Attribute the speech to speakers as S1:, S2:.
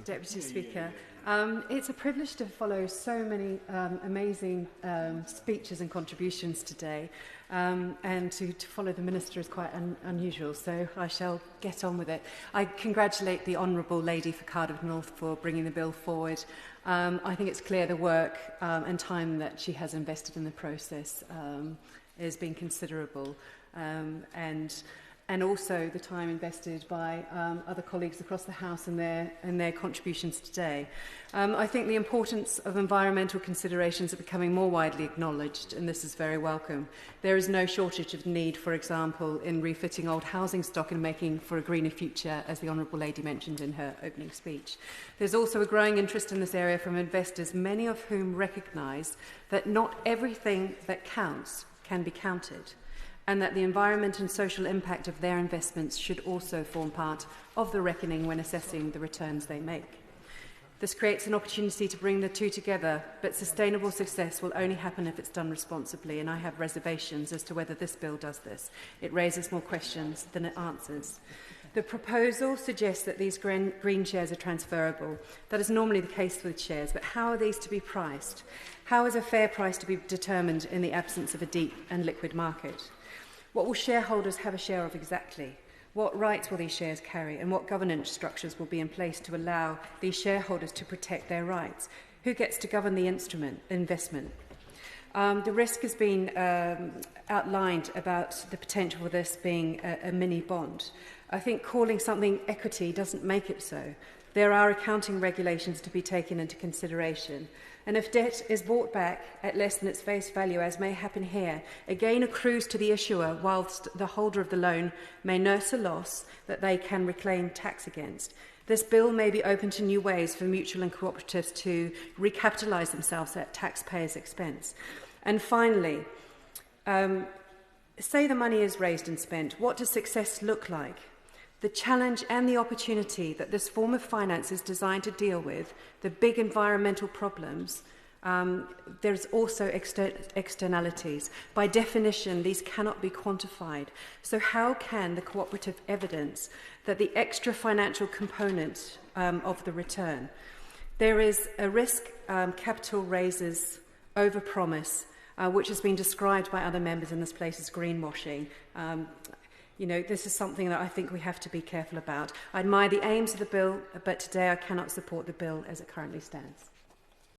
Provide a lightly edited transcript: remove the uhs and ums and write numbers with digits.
S1: Deputy Speaker. It's a privilege to follow so many amazing speeches and contributions today, and to follow the Minister is quite unusual, so I shall get on with it. I congratulate the Honourable Lady for Cardiff North for bringing the bill forward. I think it's clear the work and time that she has invested in the process has been considerable, and also the time invested by other colleagues across the House and their contributions today. I think the importance of environmental considerations are becoming more widely acknowledged, and this is very welcome. There is no shortage of need, for example, in refitting old housing stock and making for a greener future, as the Honourable Lady mentioned in her opening speech. There's also a growing interest in this area from investors, many of whom recognise that not everything that counts can be counted, and that the environment and social impact of their investments should also form part of the reckoning when assessing the returns they make. This creates an opportunity to bring the two together, but sustainable success will only happen if it's done responsibly, and I have reservations as to whether this bill does this. It raises more questions than it answers. The proposal suggests that these green shares are transferable. That is normally the case with shares, but how are these to be priced? How is a fair price to be determined in the absence of a deep and liquid market? What will shareholders have a share of exactly? What rights will these shares carry, and what governance structures will be in place to allow these shareholders to protect their rights? Who gets to govern the investment? The risk has been outlined about the potential for this being a mini bond. I think calling something equity doesn't make it so. There are accounting regulations to be taken into consideration. And if debt is bought back at less than its face value, as may happen here, a gain accrues to the issuer whilst the holder of the loan may nurse a loss that they can reclaim tax against. This bill may be open to new ways for mutual and cooperatives to recapitalise themselves at taxpayers' expense. And finally, say the money is raised and spent, what does success look like? The challenge and the opportunity that this form of finance is designed to deal with, the big environmental problems, there's also externalities. By definition, these cannot be quantified. So how can the cooperative evidence that the extra financial component of the return? There is a risk capital raises overpromise, which has been described by other members in this place as greenwashing. This is something that I think we have to be careful about. I admire the aims of the bill, but today I cannot support the bill as it currently stands.